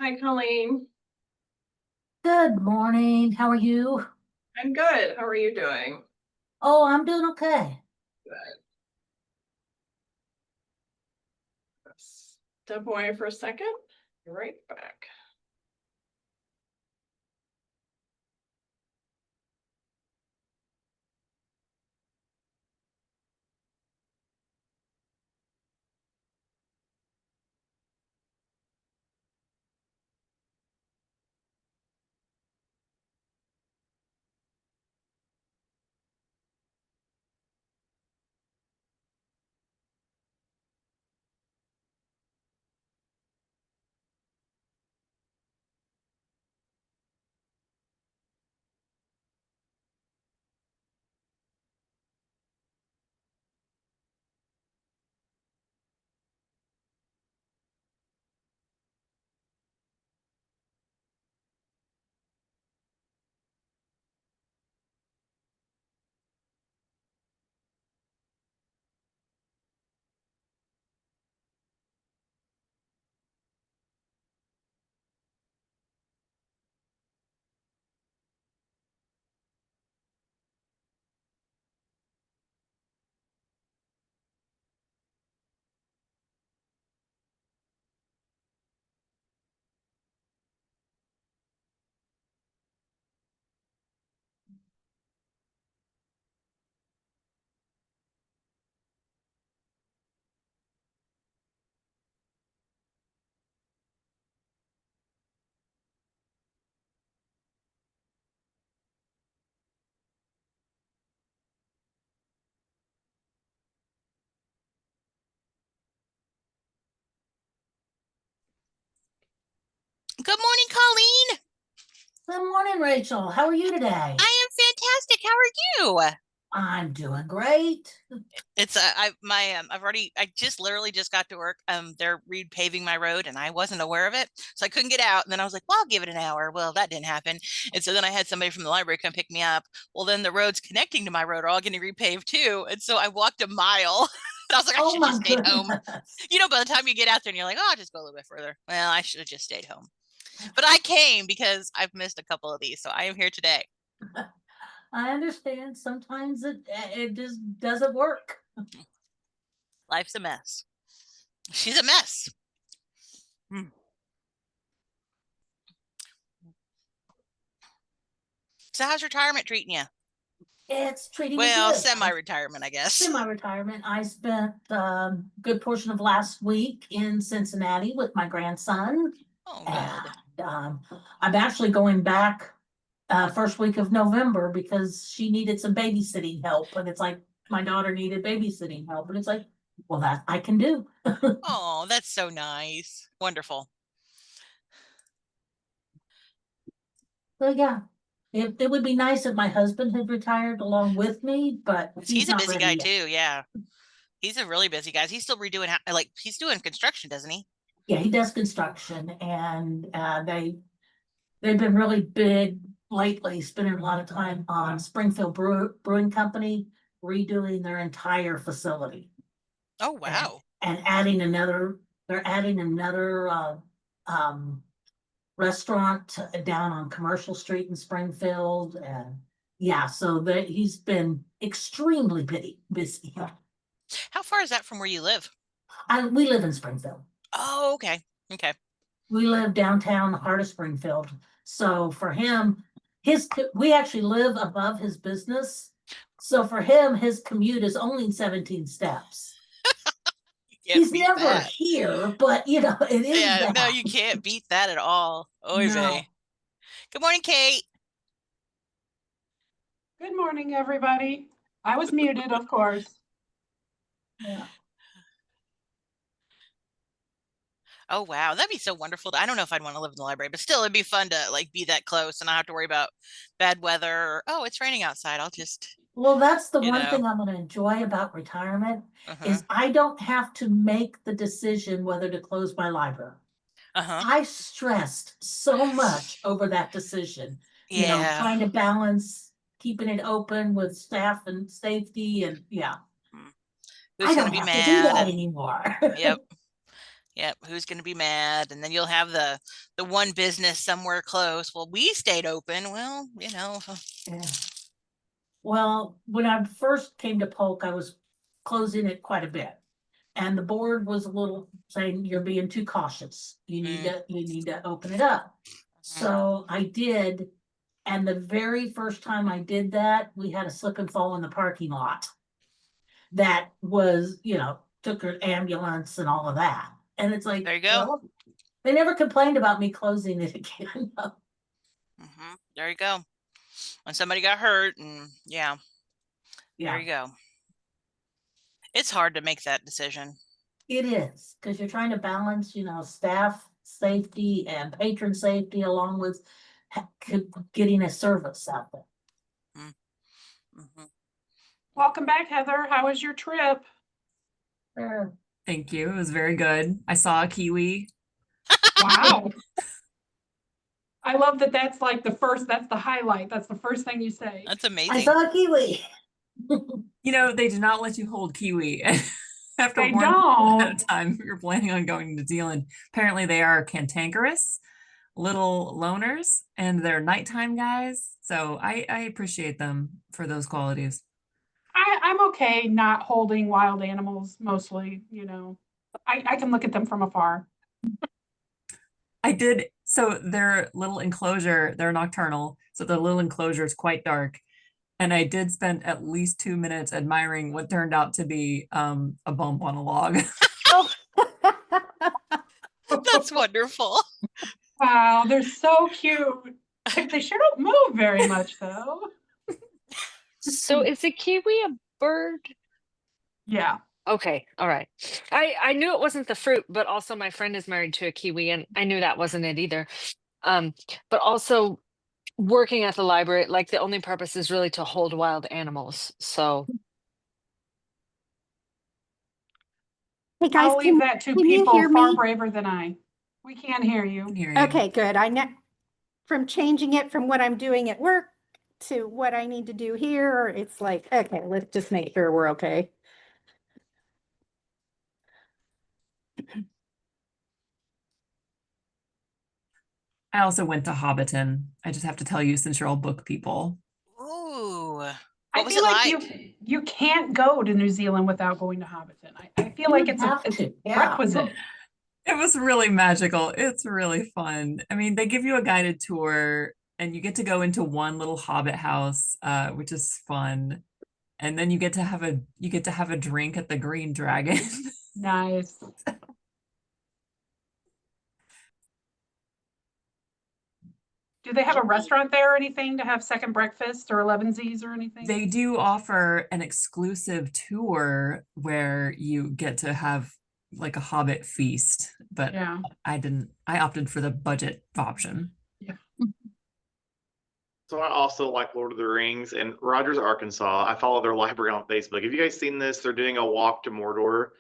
Hi, Colleen. Good morning. How are you? I'm good. How are you doing? Oh, I'm doing okay. Good. Step away for a second. Be right back. Good morning, Colleen. Good morning, Rachel. How are you today? I am fantastic. How are you? I'm doing great. It's I just literally just got to work. They're repaving my road and I wasn't aware of it. So I couldn't get out. And then I was like, well, I'll give it an hour. Well, that didn't happen. And so then I had somebody from the library come pick me up. Well, then the roads connecting to my road are all getting repaved too. And so I walked a mile. And I was like, I Oh should have my just stayed home. goodness. By the time you get out there and you're like, oh, I'll just go a little bit further. Well, I should have just stayed home. But I came because I've missed a couple of these. So I am here today. I understand sometimes it just doesn't work. Life's a mess. She's a mess. Hmm. So how's retirement treating you? It's treating me Well, good. semi-retirement, I guess. Semi-retirement. I spent a good portion of last week in Cincinnati with my grandson, Oh, good. and I'm actually going back first week of November because she needed some babysitting help. And it's like my daughter needed babysitting help. And it's like, well, that I can do. Oh, that's so nice. Wonderful. So yeah, it would be nice if my husband had retired along with me, but he's He's a not busy ready guy yet. too. Yeah. He's a really busy guy. He's still redoing like he's doing construction, doesn't he? Yeah, he does construction, and they've been really big lately, spending a lot of time on Springfield Brewing Company redoing their entire facility. Oh, and wow. and adding another, they're adding another um restaurant down on Commercial Street in Springfield. And yeah, so that he's been extremely busy. How far is that from where you live? We live in Springfield. Oh, okay. Okay. We live downtown, the heart of Springfield. So for him, we actually live above his business. So for him, his commute is only 17 steps. You can't He's beat never that. here, but it is Yeah, no, that. you can't beat that at all. Oy No. vey. Good morning, Kate. Good morning, everybody. I was muted, of course. Yeah. Oh, wow. That'd be so wonderful. I don't know if I'd want to live in the library, but still it'd be fun to like be that close and not have to worry about bad weather or, oh, it's raining outside. I'll just, Well, that's the you one know. thing I'm going to enjoy about retirement Uh-huh. is I don't have to make the decision whether to close my library. Uh-huh. I stressed so much over that decision, Yeah. trying to balance keeping it open with staff and safety. And yeah, Mm. I Who's gonna don't be have to do mad? that And anymore. yep. Yep, who's gonna be mad? And then you'll have the one business somewhere close. Well, we stayed open. Well, Yeah. Well, when I first came to Polk, I was closing it quite a bit. And the board was a little saying, you're being too cautious. You need to open it up. So I did. And the very first time I did that, we had a slip and fall in the parking lot. That was, took an ambulance and all of that. And it's like, There you go. well, they never complained about me closing it again. There you go. When somebody got hurt and there Yeah, you go. It's hard to make that decision. it is, because you're trying to balance, staff safety and patron safety along with getting a service out there. Mhm. Welcome back, Heather. How was your trip? Sure. Thank you. It was very good. I saw a kiwi. Wow. I love that that's like that's the highlight. That's the first thing you say. That's I amazing. saw a kiwi. They do not let you hold kiwi after They one at a don't. time. If you're planning on going to New Zealand. Apparently they are cantankerous, little loners, and they're nighttime guys. So I appreciate them for those qualities. I'm okay not holding wild animals mostly, I can look at them from afar. I did. So their little enclosure, they're nocturnal. So the little enclosure is quite dark. And I did spend at least 2 minutes admiring what turned out to be a bump on a log. That's wonderful. Wow, they're so cute. They sure don't move very much though. So is a kiwi a bird? Yeah. Okay, all right. I knew it wasn't the fruit, but also my friend is married to a kiwi, and I knew that wasn't it either. But also working at the library, like the only purpose is really to hold wild animals. So Hey guys, I'll leave that to can you people hear far me? braver than I. We can hear you. Can hear you. Okay, good. I know from changing it from what I'm doing at work to what I need to do here, it's like, okay, let's just make sure we're okay. I also went to Hobbiton. I just have to tell you, since you're all book people. Ooh. I What was feel it like like? you can't go to New Zealand without going to Hobbiton. I feel like it's have it's to, yeah. requisite. It was really magical. It's really fun. I mean, they give you a guided tour and you get to go into one little hobbit house, which is fun. And then you get to have a drink at the Green Dragon. Nice. Do they have a restaurant there or anything to have second breakfast or 11Z's or anything? They do offer an exclusive tour where you get to have like a hobbit feast, but Yeah. I opted for the budget option. So I also like Lord of the Rings and Rogers, Arkansas. I follow their library on Facebook. Have you guys seen this? They're doing a walk to Mordor.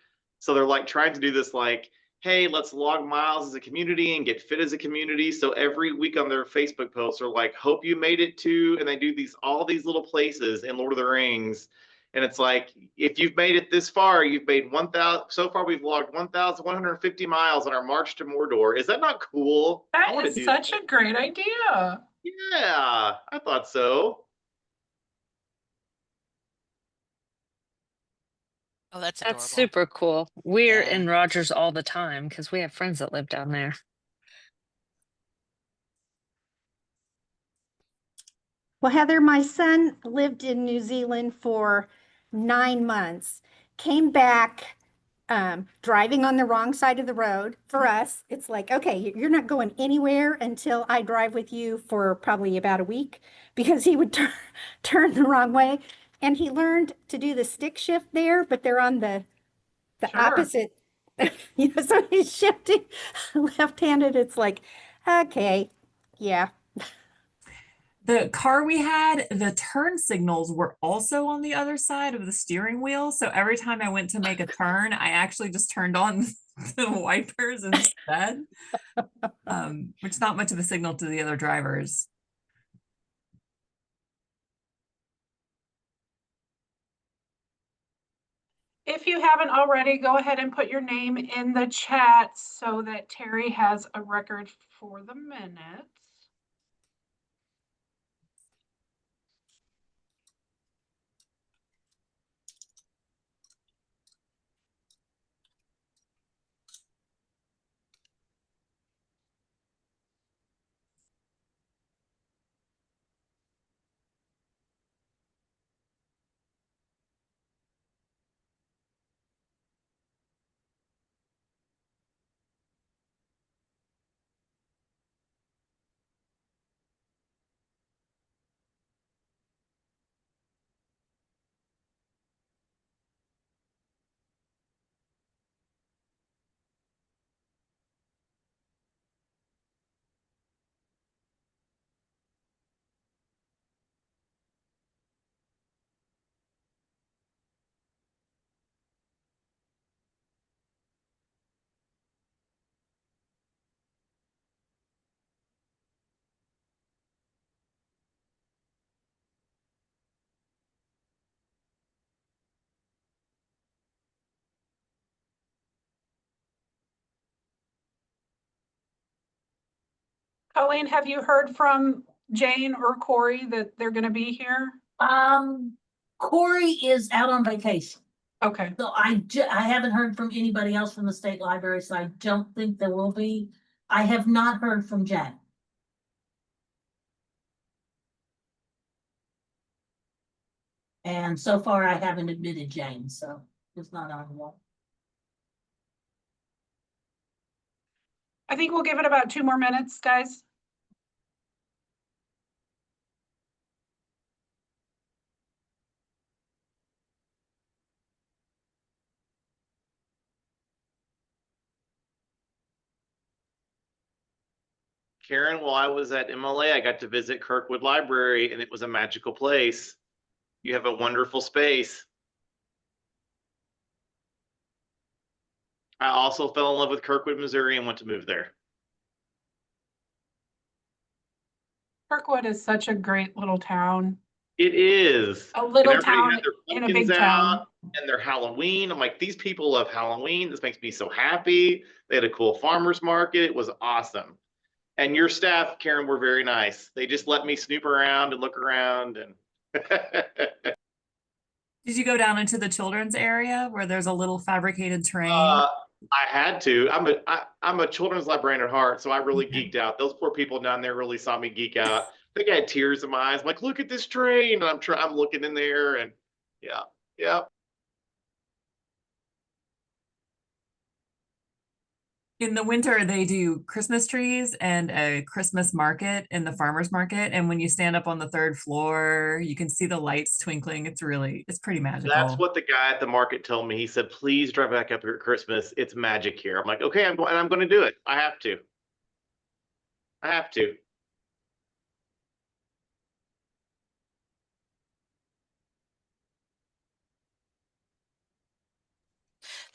So they're like trying to do this like, hey, let's log miles as a community and get fit as a community. So every week on their Facebook posts are like, hope you made it to, and they do all these little places in Lord of the Rings. And it's like, if you've made it this far, you've made 1,000. So far, we've logged 1,150 miles on our march to Mordor. Is that not cool? I That wanna is do such that. a great idea. Yeah, I thought so. Oh, that's adorable. that's super cool. We're Yeah. in Rogers all the time because we have friends that live down there. Well, Heather, my son lived in New Zealand for 9 months, came back driving on the wrong side of the road. For us, it's like, okay, you're not going anywhere until I drive with you for probably about a week because he would turn the wrong way. And he learned to do the stick shift there, but they're on the Sure. opposite. So he's shifting left-handed. It's like, okay, yeah. The car we had, the turn signals were also on the other side of the steering wheel. So every time I went to make a turn, I actually just turned on the wipers instead, which is not much of a signal to the other drivers. If you haven't already, go ahead and put your name in the chat so that Terry has a record for the minutes. Colleen, have you heard from Jane or Corey that they're gonna be here? Corey is out on vacation. Okay, So I haven't heard from anybody else from the state library, so I don't think there will be. I have not heard from Jen. And so far I haven't admitted Jane, so it's not on the wall. I think we'll give it about 2 more minutes, guys. Karen, while I was at MLA, I got to visit Kirkwood Library and it was a magical place. You have a wonderful space. I also fell in love with Kirkwood, Missouri and went to move there. Kirkwood is such a great little town. It is. A little And everybody town had their in a big pumpkins town. out and their Halloween. I'm like, these people love Halloween. This makes me so happy. They had a cool farmer's market. It was awesome. And your staff, Karen, were very nice. They just let me snoop around and look around and Did you go down into the children's area where there's a little fabricated train? I had to. I'm a children's librarian at heart, so I really Okay. geeked out. Those poor people down there really saw me geek out. I think I had tears in my eyes. I'm like, look at this train, and I'm looking in there, and yeah. In the winter, they do Christmas trees and a Christmas market in the farmer's market. And when you stand up on the 3rd floor, you can see the lights twinkling. It's pretty That's magical. what the guy at the market told me. He said, please drive back up here at Christmas. It's magic here. I'm like, okay, I'm going to do it. I have to.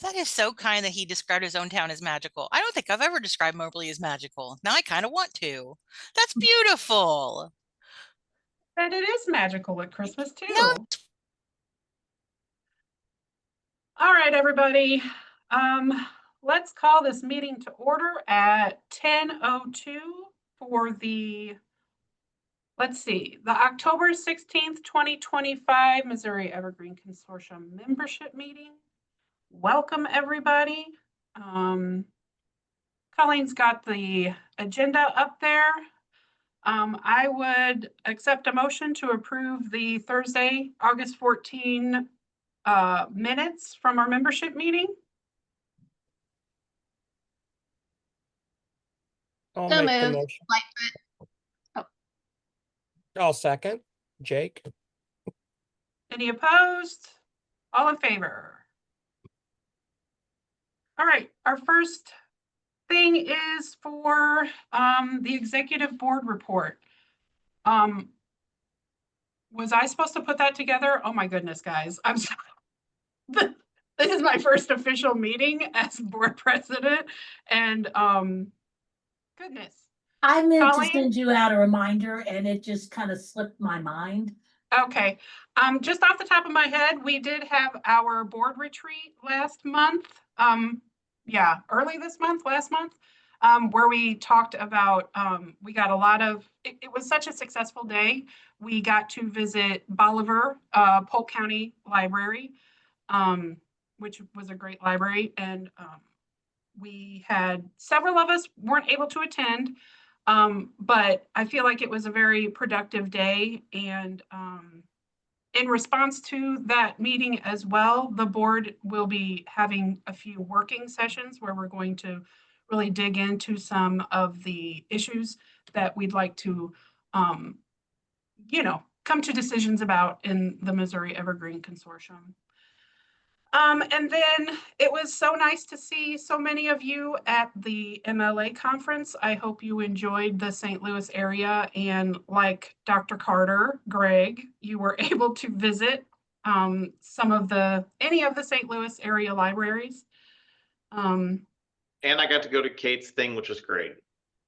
That is so kind that he described his own town as magical. I don't think I've ever described Moberly as magical. Now I kind of want to. That's beautiful. And it is magical at Christmas too. No. All right, everybody. Let's call this meeting to order at 10:02 for the, let's see, the October 16th, 2025 Missouri Evergreen Consortium membership meeting. Welcome, everybody. Colleen's got the agenda up there. I would accept a motion to approve the Thursday, August 14 minutes from our membership meeting. I'll So make the moved. motion. Lightfoot. I'll second. Jake. Any opposed? All in favor? All right, our first thing is for the executive board report. Was I supposed to put that together? Oh my goodness, guys. I'm sorry. This is my first official meeting as board president, and goodness. I meant to Colleen? send you out a reminder and it just kind of slipped my mind. Okay, just off the top of my head, we did have our board retreat last month. Yeah, early this month, last month, where we talked about, we got a lot of, it was such a successful day. We got to visit Bolivar, Polk County Library, which was a great library, and we had several of us weren't able to attend, but I feel like it was a very productive day. And in response to that meeting as well, the board will be having a few working sessions where we're going to really dig into some of the issues that we'd like to, come to decisions about in the Missouri Evergreen Consortium. And then it was so nice to see so many of you at the MLA conference. I hope you enjoyed the St. Louis area, and like Dr. Carter, Greg, you were able to visit any of the St. Louis area libraries. And I got to go to Kate's thing, which was great.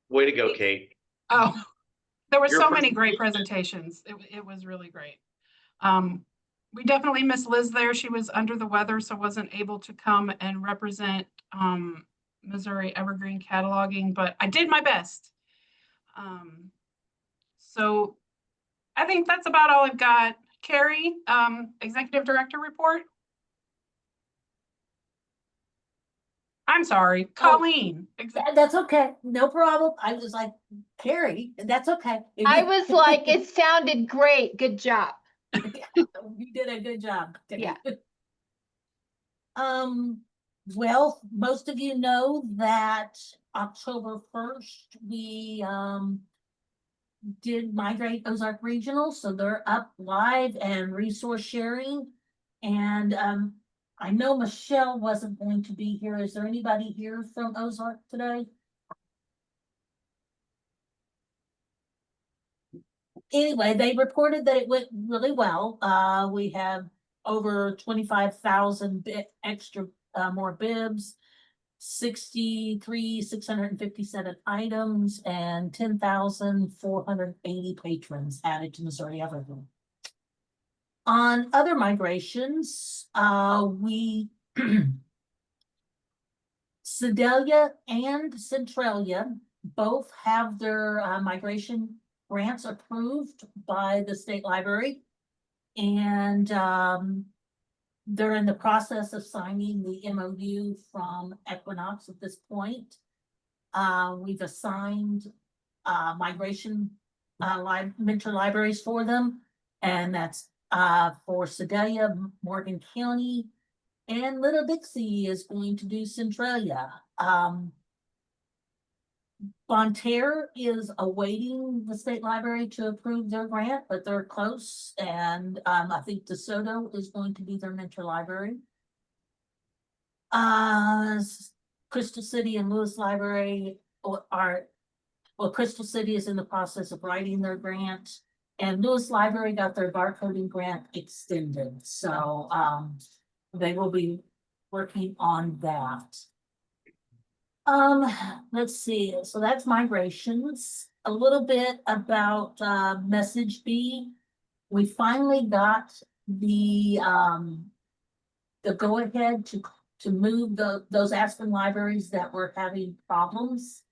Way to go, Kate. Oh, there were Your so many great presentations. It was really great. We definitely miss Liz there. She was under the weather, so wasn't able to come and represent Missouri Evergreen Cataloging, but I did my best. So I think that's about all I've got. Carrie, Executive Director report. I'm sorry, Colleen. That's okay, no problem. I was like, Carrie, that's okay. I was like, it sounded great. Good job. You did a good job. Yeah. Well, most of you know that October 1st, we did migrate Ozark Regional, so they're up live and resource sharing. And I know Michelle wasn't going to be here. Is there anybody here from Ozark today? Anyway, they reported that it went really well. We have over 25,000 extra more bibs, 657 items, and 10,480 patrons added to Missouri Evergreen. On other migrations, we Sedalia and Centralia both have their migration grants approved by the state library, and they're in the process of signing the MOU from Equinox at this point. We've assigned migration mentor libraries for them, and that's for Sedalia, Morgan County, and Little Dixie is going to do Centralia. Bonterre is awaiting the state library to approve their grant, but they're close. And I think DeSoto is going to be their mentor library. Crystal City and Lewis Library Crystal City is in the process of writing their grant, and Lewis Library got their barcoding grant extended. So they will be working on that. Let's see. So that's migrations. A little bit about Message B. We finally got the go-ahead to move those Aspen libraries that were having problems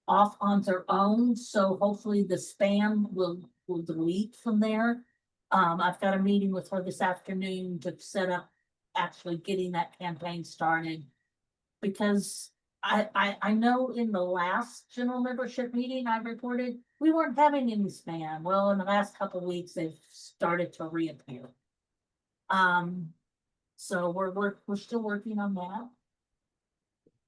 off on their own. So hopefully the spam will delete from there. I've got a meeting with her this afternoon to set up actually getting that campaign started, because I know in the last general membership meeting I reported we weren't having any spam. Well, in the last couple of weeks they've started to reappear. So we're still working on that.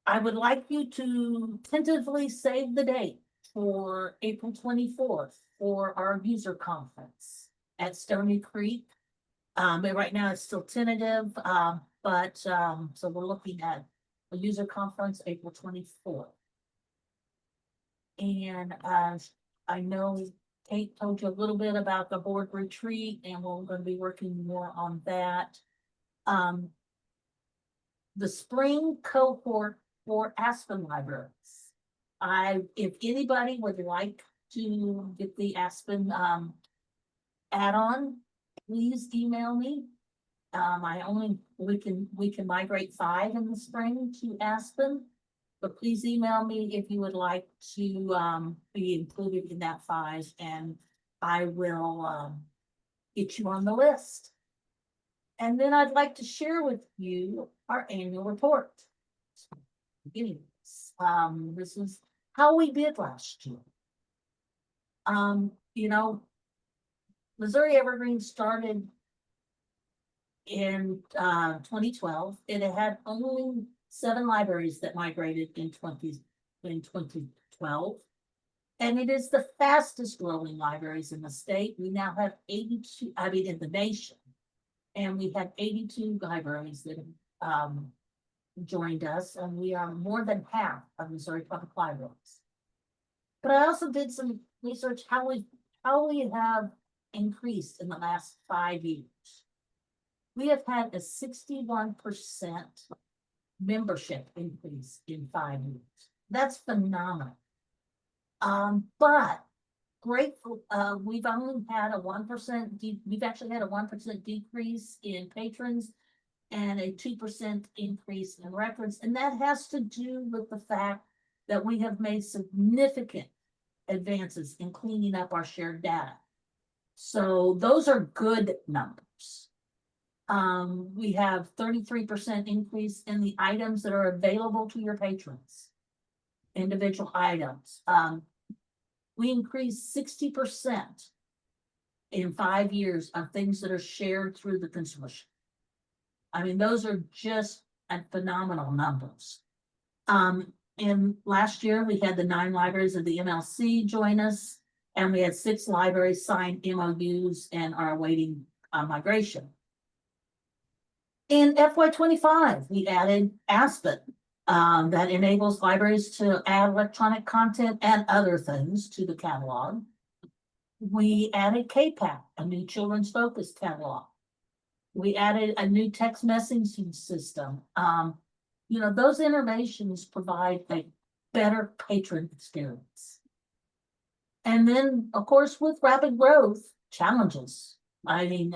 I would like you to tentatively save the date for April 24th for our user conference at Stony Creek. But right now it's still tentative, so we're looking at a user conference April 24th. And I know Kate told you a little bit about the board retreat, and we're going to be working more on that. The spring cohort for Aspen libraries. If anybody would like to get the Aspen add-on, please email me. We can migrate 5 in the spring to Aspen. But please email me if you would like to, be included in that 5, and I will, get you on the list. And then I'd like to share with you our annual report. Anyways, this is how we did last year. You know, Missouri Evergreen started in 2012. It had only 7 libraries that migrated in 2012. And it is the fastest growing libraries in the state. We now have 82, I mean, in the nation. And we have 82 libraries that joined us, and we are more than half of Missouri Public Libraries. But I also did some research how we have increased in the last 5 years. We have had a 61% membership increase in 5 years. That's phenomenal. But grateful, we've only had a 1%, we've actually had a 1% decrease in patrons and a 2% increase in records. And that has to do with the fact that we have made significant advances in cleaning up our shared data. So those are good numbers. We have 33% increase in the items that are available to your patrons. Individual items. We increased 60% in 5 years of things that are shared through the consortium. I mean, those are just phenomenal numbers. And last year we had the 9 libraries of the MLC join us, and we had 6 libraries sign MOUs and are awaiting migration. In FY25, we added Aspen. That enables libraries to add electronic content and other things to the catalog. We added KPAC, a new children's focused catalog. We added a new text messaging system. You know, those innovations provide a better patron experience. And then, of course, with rapid growth, challenges. I mean,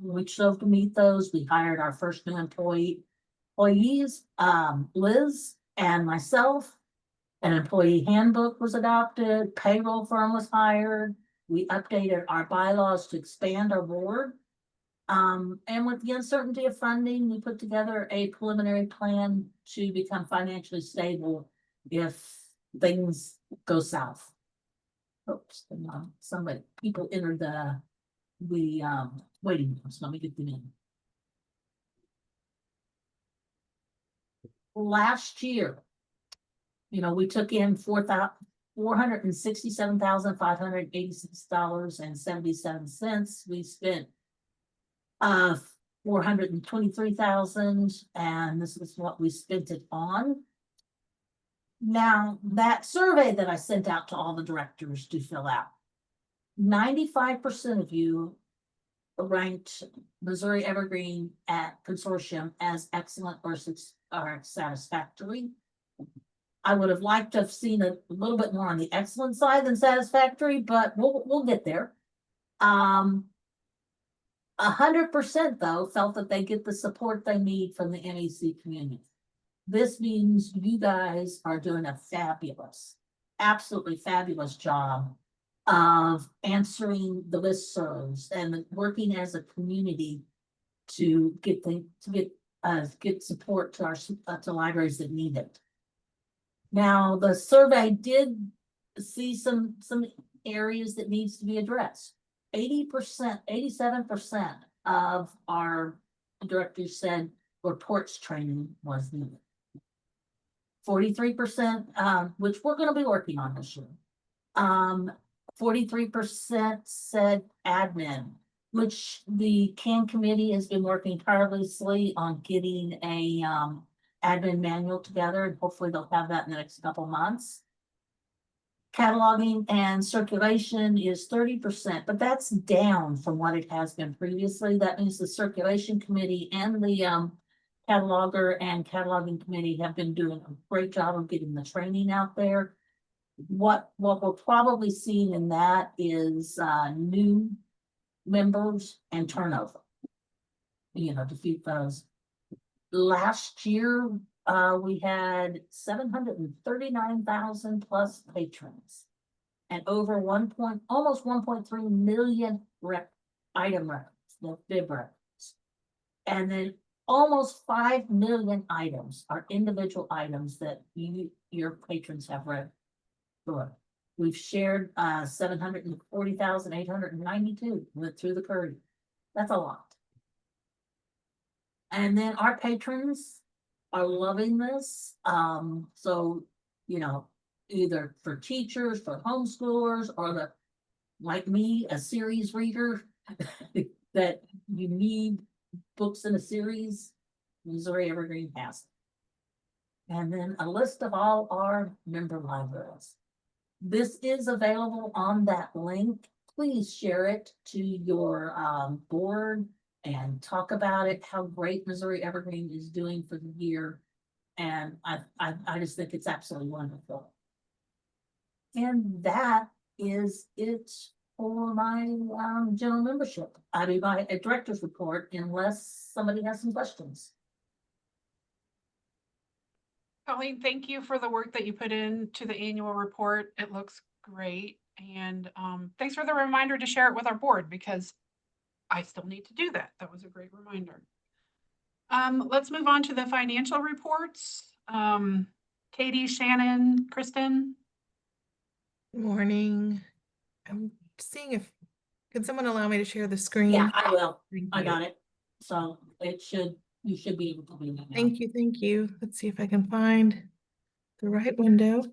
we strove to meet those. We hired our first new employees, Liz and myself. An employee handbook was adopted, payroll firm was hired. We updated our bylaws to expand our board. And with the uncertainty of funding, we put together a preliminary plan to become financially stable if things go south. Oops, people entered the waiting room, so let me get them in. Last year, you know, we took in $467,586.77. We spent $423,000, and this is what we spent it on. Now, that survey that I sent out to all the directors to fill out, 95% of you ranked Missouri Evergreen at Consortium as excellent or satisfactory. I would have liked to have seen a little bit more on the excellent side than satisfactory, but we'll get there. 100% though felt that they get the support they need from the MEC community. This means you guys are doing a fabulous, absolutely fabulous job of answering the listservs and working as a community to get support to our to libraries that need it. Now, the survey did see some areas that needs to be addressed. 87% of our directors said reports training was needed. 43%, which we're going to be working on this year. 43% said admin, which the CAN committee has been working tirelessly on getting a admin manual together, and hopefully they'll have that in the next couple months. Cataloging and circulation is 30%, but that's down from what it has been previously. That means the circulation committee and the cataloger and cataloging committee have been doing a great job of getting the training out there. What we're probably seeing in that is new members and turnover. You know, to feed those. Last year, we had 739,000 plus patrons. And over almost 1.3 million item records, the bib records. And then almost 5 million items are individual items that your patrons have read. Sure. We've shared 740,892 went through the courier. That's a lot. And then our patrons are loving this. So, you know, either for teachers, for homeschoolers, or like me, a series reader that you need books in a series, Missouri Evergreen has. And then a list of all our member libraries. This is available on that link. Please share it to your board and talk about it, how great Missouri Evergreen is doing for the year. And I just think it's absolutely wonderful. And that is it for my general membership. I mean, my director's report, unless somebody has some questions. Colleen, thank you for the work that you put into the annual report. It looks great. And thanks for the reminder to share it with our board, because I still need to do that. That was a great reminder. Let's move on to the financial reports. Katie, Shannon, Kristen. Good morning. I'm seeing if, can someone allow me to share the screen? Yeah, I will. Thank I you. got it. So you should be able to do that now. Thank you, thank you. Let's see if I can find the right window.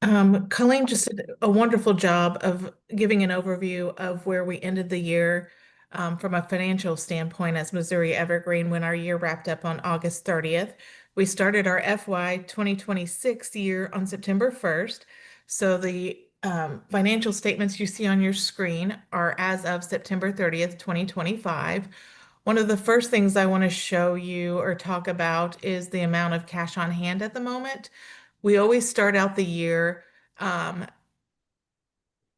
Colleen just did a wonderful job of giving an overview of where we ended the year from a financial standpoint as Missouri Evergreen when our year wrapped up on August 30th. We started our FY 2026 year on September 1st. So the financial statements you see on your screen are as of September 30th, 2025. One of the first things I want to show you or talk about is the amount of cash on hand at the moment. We always start out the year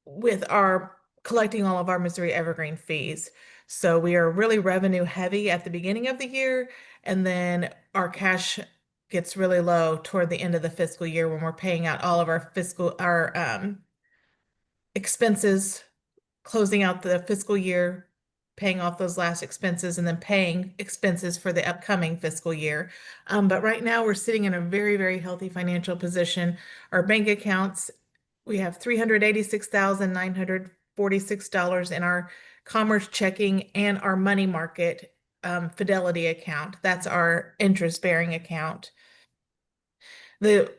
with our collecting all of our Missouri Evergreen fees. So we are really revenue heavy at the beginning of the year, and then our cash gets really low toward the end of the fiscal year when we're paying out all of our expenses, closing out the fiscal year, paying off those last expenses, and then paying expenses for the upcoming fiscal year. But right now we're sitting in a very, very healthy financial position. Our bank accounts, we have $386,946 in our commerce checking and our money market Fidelity account. That's our interest-bearing account. The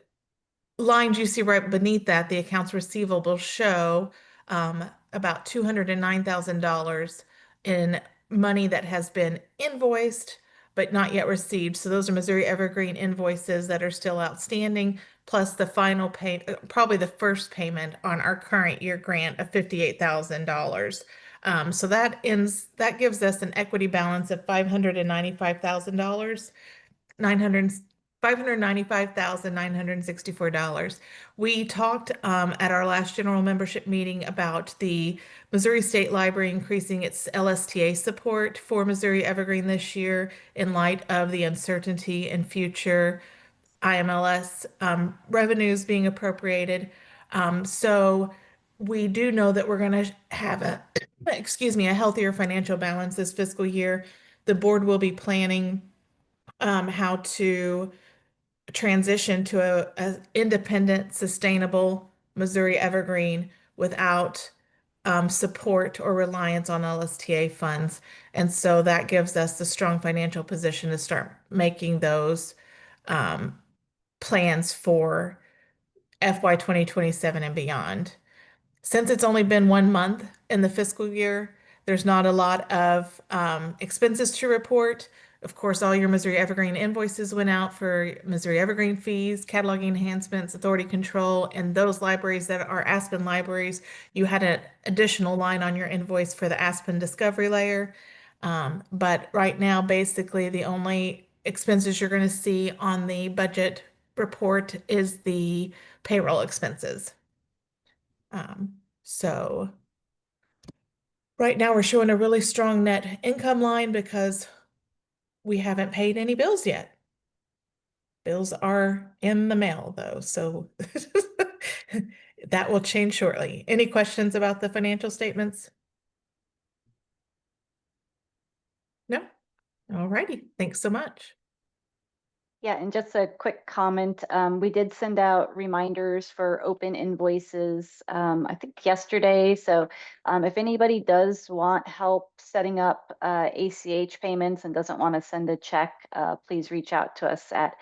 lines you see right beneath that, the accounts receivable, show about $209,000 in money that has been invoiced but not yet received. So those are Missouri Evergreen invoices that are still outstanding, plus the final pay, probably the first payment on our current year grant of $58,000. So that gives us an equity balance of $595,964. We talked at our last general membership meeting about the Missouri State Library increasing its LSTA support for Missouri Evergreen this year in light of the uncertainty in future IMLS revenues being appropriated. So we do know that we're going to have a healthier financial balance this fiscal year. The board will be planning how to transition to a independent, sustainable Missouri Evergreen without support or reliance on LSTA funds. And so that gives us the strong financial position to start making those plans for FY 2027 and beyond. Since it's only been 1 month in the fiscal year, there's not a lot of expenses to report. Of course, all your Missouri Evergreen invoices went out for Missouri Evergreen fees, cataloging enhancements, authority control, and those libraries that are Aspen libraries, you had an additional line on your invoice for the Aspen Discovery Layer. But right now, basically, the only expenses you're going to see on the budget report is the payroll expenses. So Right now, we're showing a really strong net income line because we haven't paid any bills yet. Bills are in the mail though, so that will change shortly. Any questions about the financial statements? No? All righty. Thanks so much. Yeah, and just a quick comment. We did send out reminders for open invoices, I think yesterday. So if anybody does want help setting up ACH payments and doesn't want to send a check, please reach out to us at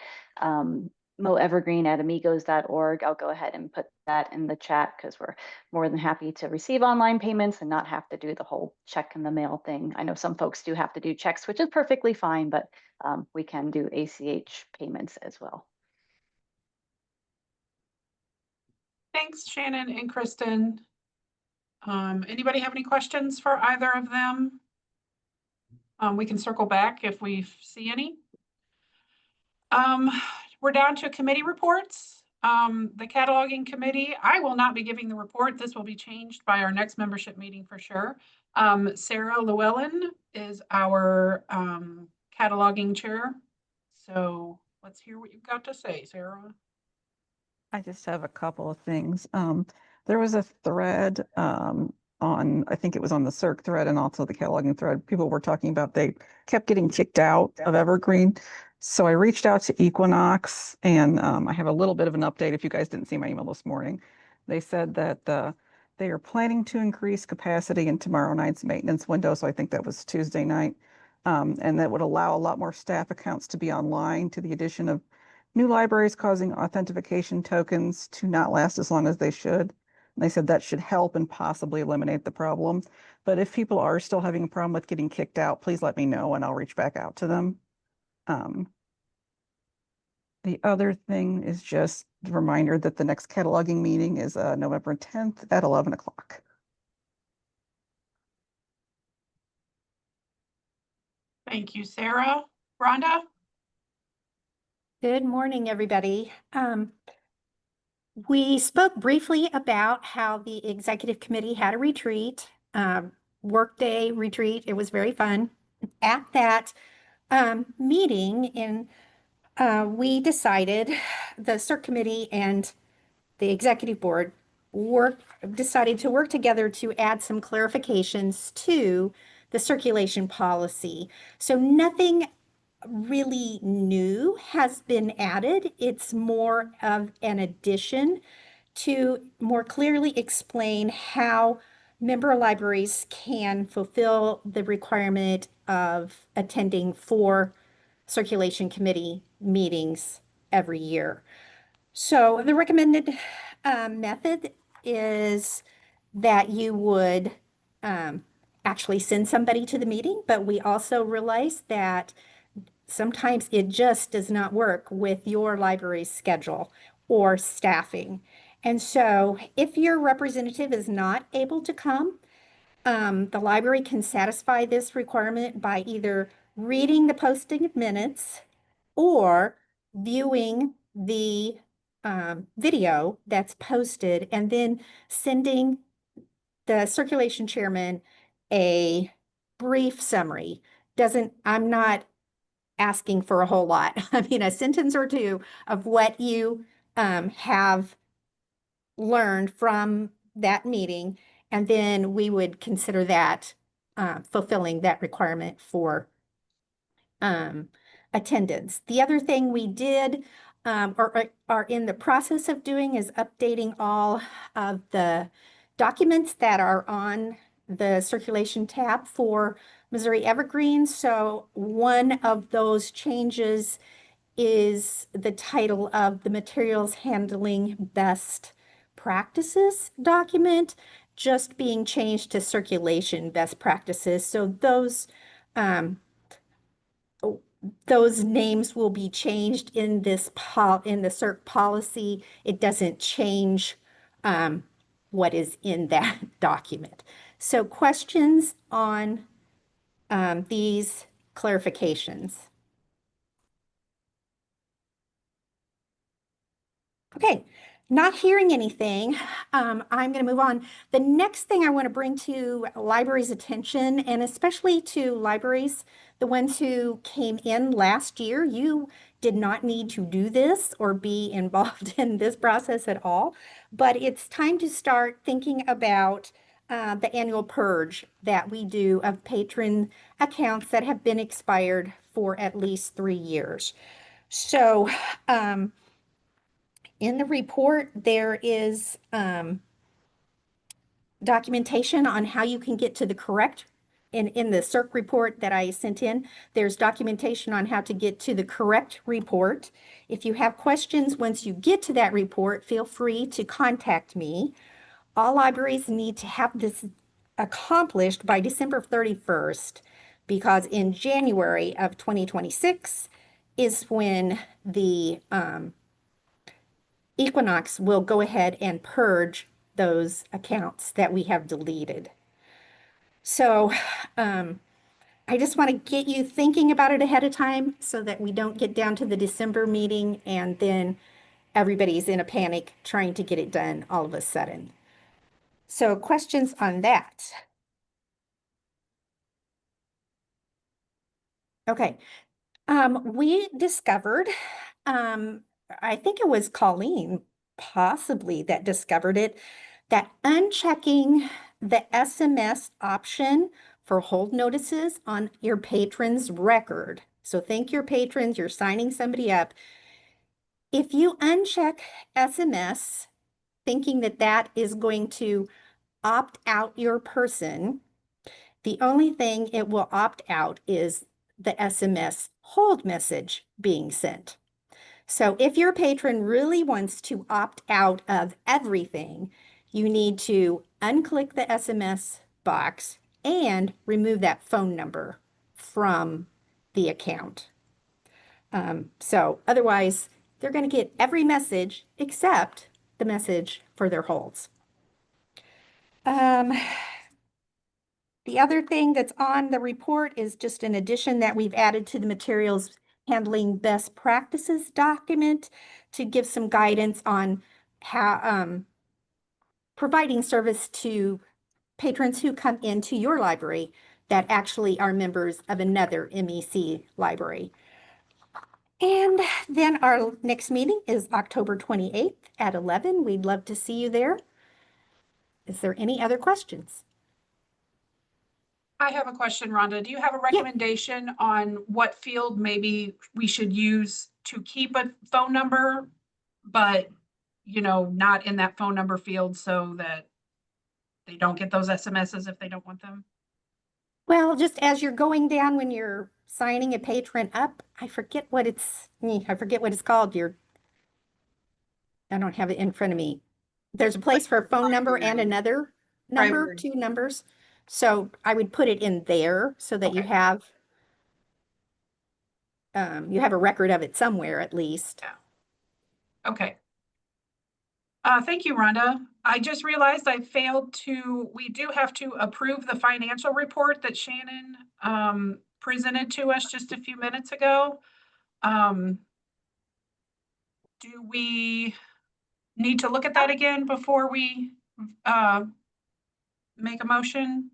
moevergreen@amigos.org. I'll go ahead and put that in the chat because we're more than happy to receive online payments and not have to do the whole check in the mail thing. I know some folks do have to do checks, which is perfectly fine, but we can do ACH payments as well. Thanks, Shannon and Kristen. Anybody have any questions for either of them? We can circle back if we see any. We're down to committee reports. The cataloging committee, I will not be giving the report. This will be changed by our next membership meeting for sure. Sarah Llewellyn is our cataloging chair. So let's hear what you've got to say, Sarah. I just have a couple of things. There was a thread on, I think it was on the CERC thread and also the cataloging thread. People were talking about they kept getting kicked out of Evergreen. So I reached out to Equinox and I have a little bit of an update if you guys didn't see my email this morning. They said that they are planning to increase capacity in tomorrow night's maintenance window. So I think that was Tuesday night. And that would allow a lot more staff accounts to be online, to the addition of new libraries causing authentication tokens to not last as long as they should. And they said that should help and possibly eliminate the problem. But if people are still having a problem with getting kicked out, please let me know and I'll reach back out to them. The other thing is just a reminder that the next cataloging meeting is November 10th at 11 o'clock. Thank you, Sarah. Rhonda? Good morning, everybody. We spoke briefly about how the executive committee had a retreat, workday retreat. It was very fun. At that meeting, we decided, the CERC committee and the executive board decided to work together to add some clarifications to the circulation policy. So nothing really new has been added. It's more of an addition to more clearly explain how member libraries can fulfill the requirement of attending 4 circulation committee meetings every year. So the recommended method is that you would actually send somebody to the meeting, but we also realize that sometimes it just does not work with your library's schedule or staffing. And so if your representative is not able to come, the library can satisfy this requirement by either reading the posting minutes or viewing the video that's posted and then sending the circulation chairman a brief summary. I'm not asking for a whole lot. I mean, a sentence or two of what you have learned from that meeting, and then we would consider that fulfilling that requirement for attendance. The other thing we did or are in the process of doing is updating all of the documents that are on the circulation tab for Missouri Evergreen. So one of those changes is the title of the Materials Handling Best Practices document just being changed to Circulation Best Practices. So those names will be changed in this in the CERC policy. It doesn't change what is in that document. So questions on these clarifications? Okay, Not hearing anything, I'm going to move on. The next thing I want to bring to libraries' attention, and especially to libraries, the ones who came in last year, you did not need to do this or be involved in this process at all, but it's time to start thinking about the annual purge that we do of patron accounts that have been expired for at least 3 years. So, in the report, there is documentation on how you can get to the correct, in the CERC report that I sent in, there's documentation on how to get to the correct report. If you have questions once you get to that report, feel free to contact me. All libraries need to have this accomplished by December 31st, because in January of 2026 is when the Equinox will go ahead and purge those accounts that we have deleted. So I just want to get you thinking about it ahead of time so that we don't get down to the December meeting and then everybody's in a panic trying to get it done all of a sudden. So questions on that? Okay. We discovered, I think it was Colleen possibly that discovered it, that unchecking the SMS option for hold notices on your patron's record. So thank your patrons, you're signing somebody up. If you uncheck SMS, thinking that that is going to opt out your person, the only thing it will opt out is the SMS hold message being sent. So if your patron really wants to opt out of everything, you need to unclick the SMS box and remove that phone number from the account. So otherwise, they're going to get every message except the message for their holds. The other thing that's on the report is just an addition that we've added to the materials handling best practices document to give some guidance on how providing service to patrons who come into your library that actually are members of another MEC library. And then our next meeting is October 28th at 11. We'd love to see you there. Is there any other questions? I have a question, Rhonda. Do you have a recommendation on what field maybe we should use to keep a phone number, but, you know, not in that phone number field so that they don't get those SMSs if they don't want them? Well, just as you're going down when you're signing a patron up, I forget what it's called. I don't have it in front of me. There's a place for a phone number and another number, Primary. 2 numbers. So I would put it in there so that you have a record of it somewhere at least. Okay. Thank you, Rhonda. I just realized we do have to approve the financial report that Shannon presented to us just a few minutes ago. Do we need to look at that again before we make a motion?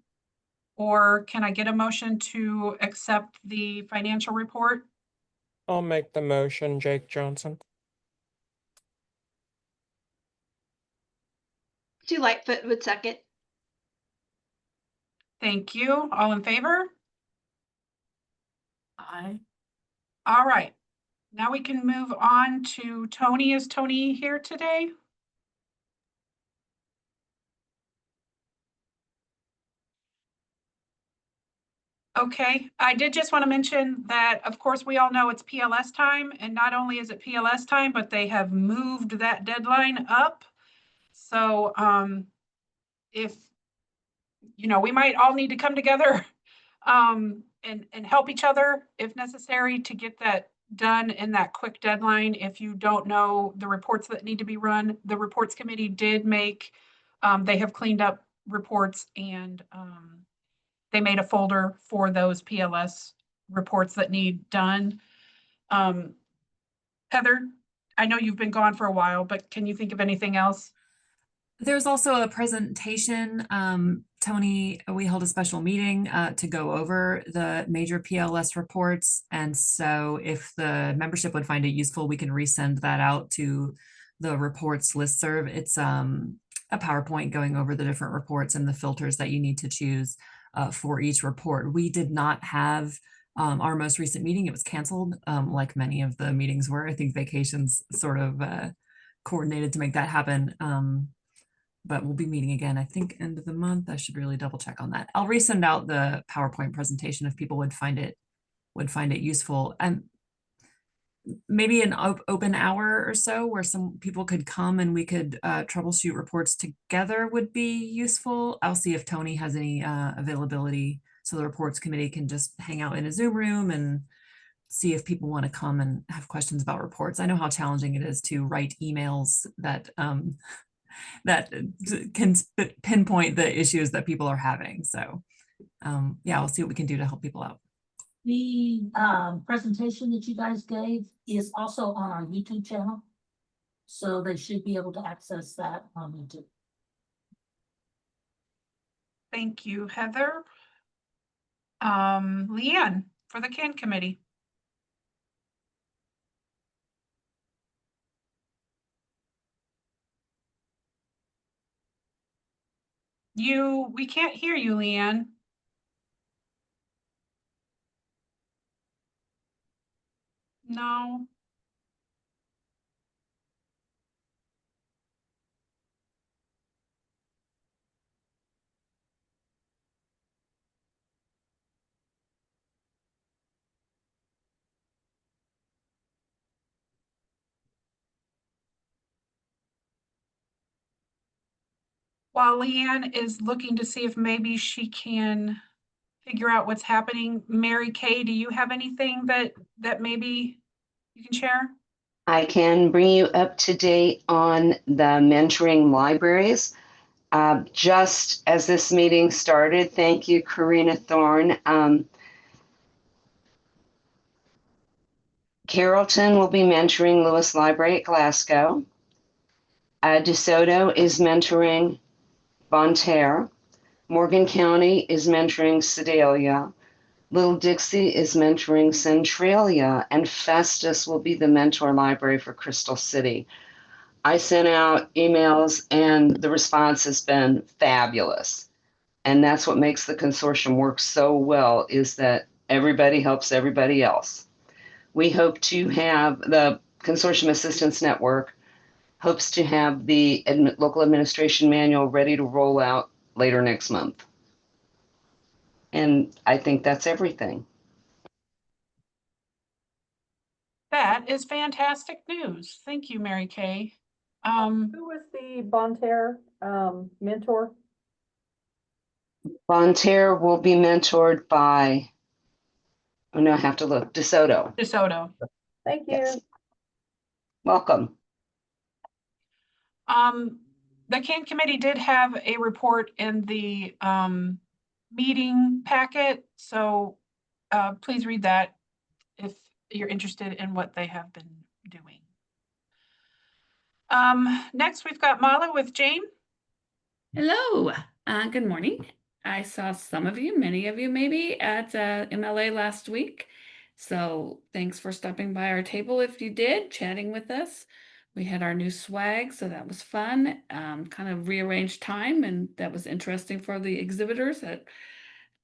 Or can I get a motion to accept the financial report? I'll make the motion, Jake Johnson. Sue Lightfoot would second. Thank you. All in favor? Aye. All right. Now we can move on to Tony. Is Tony here today? Okay, I did just want to mention that, of course, we all know it's PLS time, and not only is it PLS time, but they have moved that deadline up. So if, you know, we might all need to come together and help each other if necessary to get that done in that quick deadline. If you don't know the reports that need to be run, the reports committee did make, they have cleaned up reports and they made a folder for those PLS reports that need done. Heather, I know you've been gone for a while, but can you think of anything else? There's also a presentation. Tony, we held a special meeting to go over the major PLS reports. And so if the membership would find it useful, we can resend that out to the reports listserv. It's a PowerPoint going over the different reports and the filters that you need to choose for each report. We did not have our most recent meeting. It was canceled, like many of the meetings were. I think vacations sort of coordinated to make that happen. But we'll be meeting again, I think, end of the month. I should really double check on that. I'll resend out the PowerPoint presentation if people would find it useful. And maybe an open hour or so where some people could come and we could troubleshoot reports together would be useful. I'll see if Tony has any availability so the reports committee can just hang out in a Zoom room and see if people want to come and have questions about reports. I know how challenging it is to write emails that that can pinpoint the issues that people are having. So yeah, we'll see what we can do to help people out. The presentation that you guys gave is also on our YouTube channel. So they should be able to access that on YouTube. Thank you, Heather. Leanne, for the CAN committee. We can't hear you, Leanne. No. While Leanne is looking to see if maybe she can figure out what's happening, Mary Kay, do you have anything that maybe you can share? I can bring you up to date on the mentoring libraries. Just as this meeting started, thank you, Karina Thorne. Carrollton will be mentoring Lewis Library at Glasgow. DeSoto is mentoring Bonne Terre. Morgan County is mentoring Sedalia. Little Dixie is mentoring Centralia, and Festus will be the mentor library for Crystal City. I sent out emails and the response has been fabulous. And that's what makes the consortium work so well, is that everybody helps everybody else. We hope to have the Consortium Assistance Network hopes to have the local administration manual ready to roll out later next month. And I think that's everything. That is fantastic news. Thank you, Mary Kay. Who was the Bonne Terre mentor? Bonne Terre will be mentored by, oh no, I have to look, DeSoto. DeSoto. Thank you. Yes. Welcome. The CAN committee did have a report in the meeting packet, so please read that if you're interested in what they have been doing. Next, we've got Mala with Jane. Hello, good morning. I saw some of you, many of you maybe, at MLA last week. So thanks for stopping by our table if you did, chatting with us. We had our new swag, so that was fun. Kind of rearranged time, and that was interesting for the exhibitors.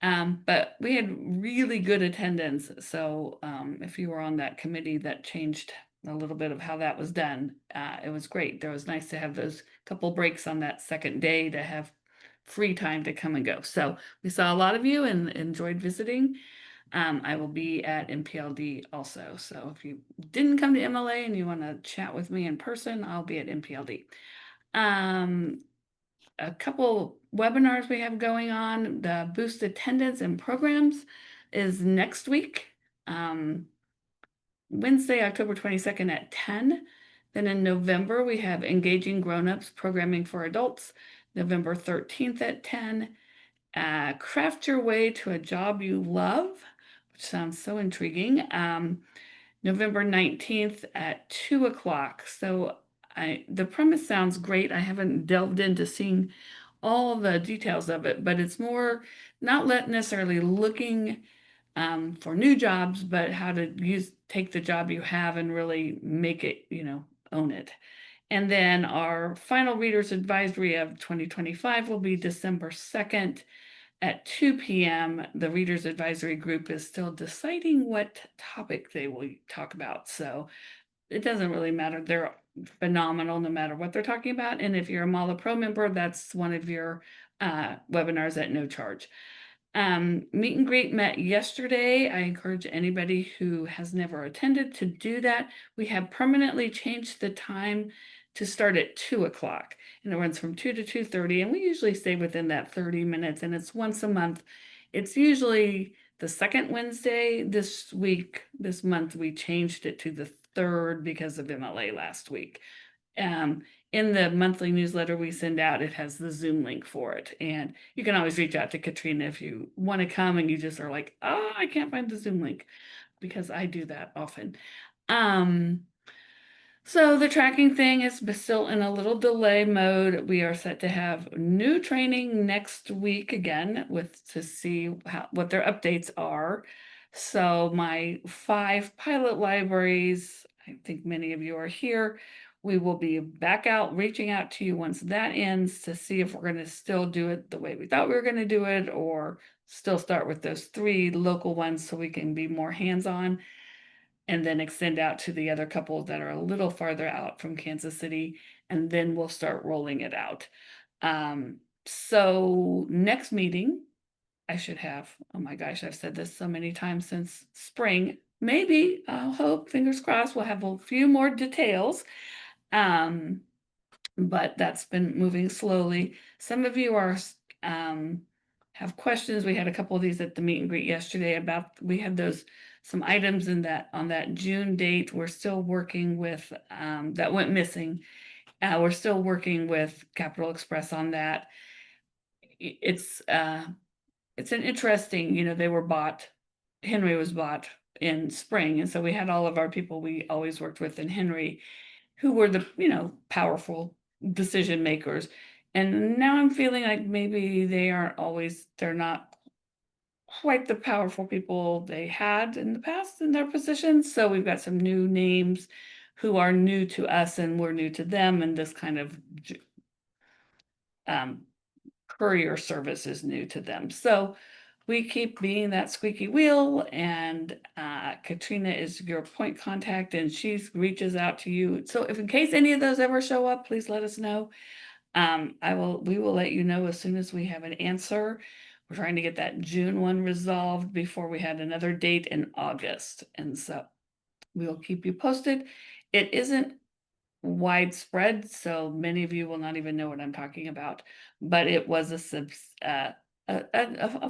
But we had really good attendance. So if you were on that committee, that changed a little bit of how that was done. It was great. It was nice to have those couple breaks on that second day to have free time to come and go. So we saw a lot of you and enjoyed visiting. I will be at MPLD also. So if you didn't come to MLA and you want to chat with me in person, I'll be at MPLD. A couple webinars we have going on. The Boost Attendance and Programs is next week, Wednesday, October 22nd at 10. Then in November, we have Engaging Grown-Ups Programming for Adults, November 13th at 10. Craft Your Way to a Job You Love, which sounds so intriguing. November 19th at 2 o'clock. So the premise sounds great. I haven't delved into seeing all the details of it, but it's more not necessarily looking for new jobs, but how to take the job you have and really make it, own it. And then our final Readers Advisory of 2025 will be December 2nd at 2 p.m. The Readers Advisory Group is still deciding what topic they will talk about. So it doesn't really matter. They're phenomenal no matter what they're talking about. And if you're a Mala Pro member, that's one of your webinars at no charge. Meet and greet met yesterday. I encourage anybody who has never attended to do that. We have permanently changed the time to start at 2 o'clock, and it runs from 2 to 2:30, and we usually stay within that 30 minutes, and it's once a month. It's usually the second Wednesday. This month, we changed it to the third because of MLA last week. In the monthly newsletter we send out, it has the Zoom link for it. And you can always reach out to Katrina if you want to come and you just are like, oh, I can't find the Zoom link, because I do that often. So the tracking thing is still in a little delay mode. We are set to have new training next week again to see what their updates are. So my 5 pilot libraries, I think many of you are here. We will be back out, reaching out to you once that ends to see if we're going to still do it the way we thought we were going to do it, or still start with those 3 local ones so we can be more hands-on, and then extend out to the other couple that are a little farther out from Kansas City, and then we'll start rolling it out. So next meeting, I should have, oh my gosh, I've said this so many times since spring. Maybe, I'll hope, fingers crossed, we'll have a few more details. But that's been moving slowly. Some of you are have questions. We had a couple of these at the meet and greet yesterday about, we had some items on that June date. We're still working with that went missing. We're still working with Capital Express on that. It's an interesting, they were bought. Henry was bought in spring, and so we had all of our people we always worked with in Henry, who were the powerful decision makers. And now I'm feeling like maybe they're not quite the powerful people they had in the past in their positions. So we've got some new names who are new to us and we're new to them, and this kind of courier service is new to them. So we keep being that squeaky wheel, and Katrina is your point contact, and she reaches out to you. So if in case any of those ever show up, please let us know. We will let you know as soon as we have an answer. We're trying to get that June one resolved before we had another date in August. And so we'll keep you posted. It isn't widespread, so many of you will not even know what I'm talking about, but it was a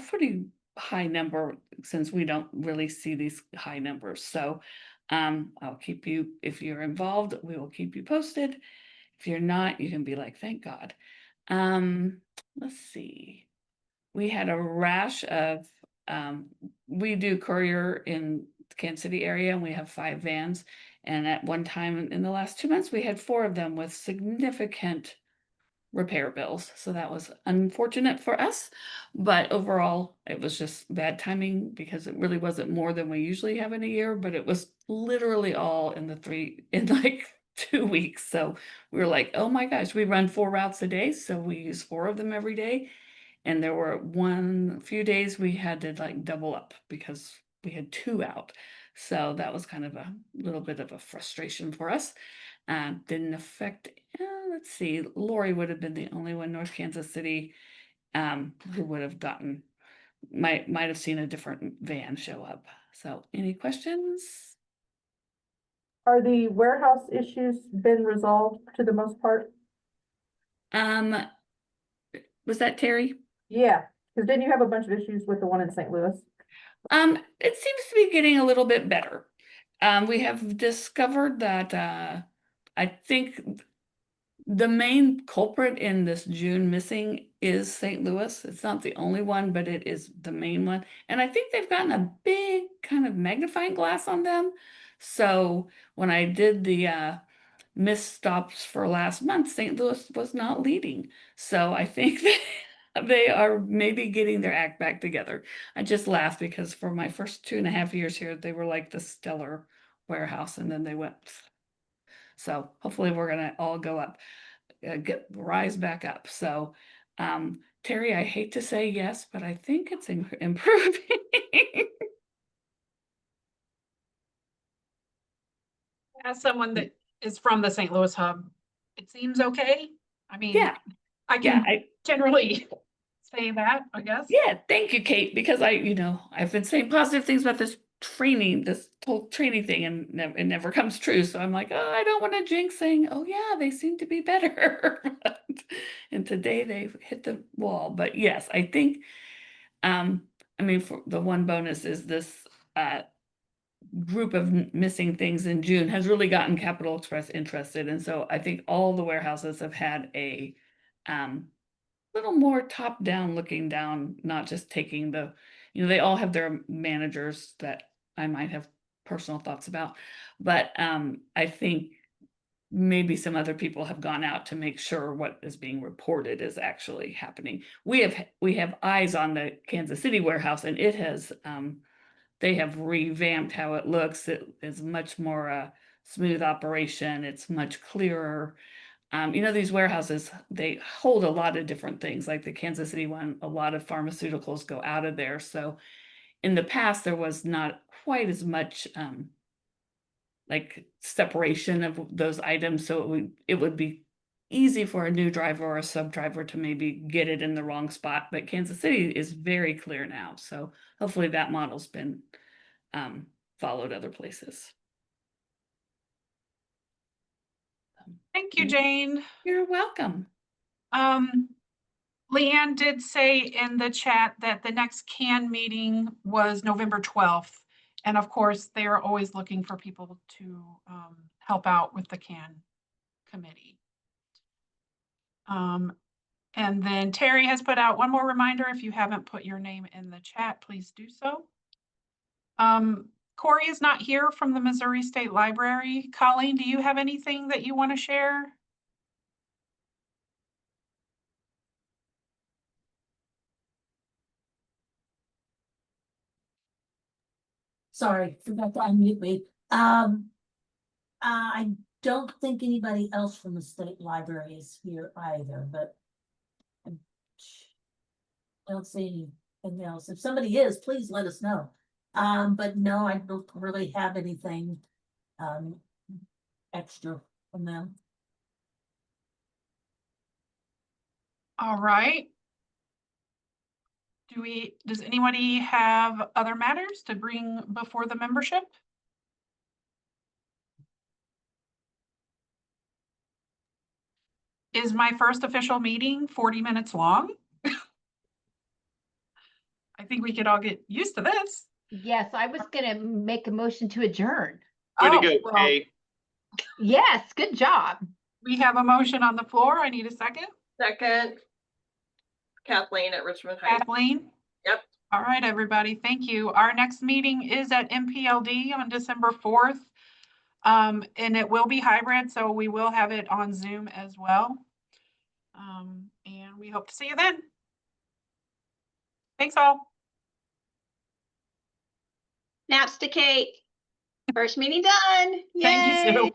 pretty high number, since we don't really see these high numbers. So I'll keep you, if you're involved, we will keep you posted. If you're not, you can be like, thank God. Let's see. We had a rash of, we do courier in the Kansas City area, and we have 5 vans. And at one time in the last 2 months, we had 4 of them with significant repair bills. So that was unfortunate for us, but overall it was just bad timing, because it really wasn't more than we usually have in a year, but it was literally all in like 2 weeks. So we were like, oh my gosh, we run 4 routes a day. So we use 4 of them every day. And there were few days we had to like double up because we had 2 out. So that was kind of a little bit of a frustration for us. Didn't affect, let's see, Lori would have been the only one, North Kansas City, who would have might have seen a different van show up. So any questions? Are the warehouse issues been resolved to the most part? Was that Terry? Yeah, because didn't you have a bunch of issues with the one in St. Louis? It seems to be getting a little bit better. We have discovered that I think the main culprit in this June missing is St. Louis. It's not the only one, but it is the main one. And I think they've gotten a big kind of magnifying glass on them So when I did the missed stops for last month, St. Louis was not leading. So I think that they are maybe getting their act back together. I just laughed because for my first 2.5 years here, they were like the stellar warehouse, and then they went. So hopefully we're gonna all go up, rise back up. So Terry, I hate to say yes, but I think it's improving. As someone that is from the St. Louis hub, it seems okay. I mean, Yeah. I Yeah, can generally say that, I guess. Yeah, thank you, Kate, because I've been saying positive things about this whole training thing, and it never comes true. So I'm like, oh, I don't want to jinx saying, oh yeah, they seem to be better. And today they've hit the wall. But yes, I think, I mean, for the one bonus is this group of missing things in June has really gotten Capital Express interested. And so I think all the warehouses have had a little more top down looking down, not just taking they all have their managers that I might have personal thoughts about, but I think maybe some other people have gone out to make sure what is being reported is actually happening. We have eyes on the Kansas City warehouse, and it has they have revamped how it looks. It is much more smooth operation. It's much clearer. These warehouses, they hold a lot of different things, like the Kansas City one, a lot of pharmaceuticals go out of there. So in the past, there was not quite as much like separation of those items. So it would be easy for a new driver or a sub driver to maybe get it in the wrong spot. But Kansas City is very clear now. So hopefully that model's been followed other places. Thank you, Jane. You're welcome. Leanne did say in the chat that the next CAN meeting was November 12th. And of course, they are always looking for people to help out with the CAN committee. And then Terry has put out one more reminder. If you haven't put your name in the chat, please do so. Corey is not here from the Missouri State Library. Colleen, do you have anything that you want to share? Sorry, forgot to unmute me. I don't think anybody else from the state library is here either, but I don't see anything else. If somebody is, please let us know. But no, I don't really have anything extra from them. All right. Does anybody have other matters to bring before the membership? Is my first official meeting 40 minutes long? I think we could all get used to this. Yes, I was gonna make a motion to adjourn. Way to Oh, go, well, Kate. Yes, good job. we have a motion on the floor. I need a second. Second, Kathleen at Richmond Heights. Kathleen? Yep. All right, everybody. Thank you. Our next meeting is at MPLD on December 4th. And it will be hybrid, so we will have it on Zoom as well. And we hope to see you then. Thanks all. Snaps to Kate. First meeting done. Thank you, Yay. Sue.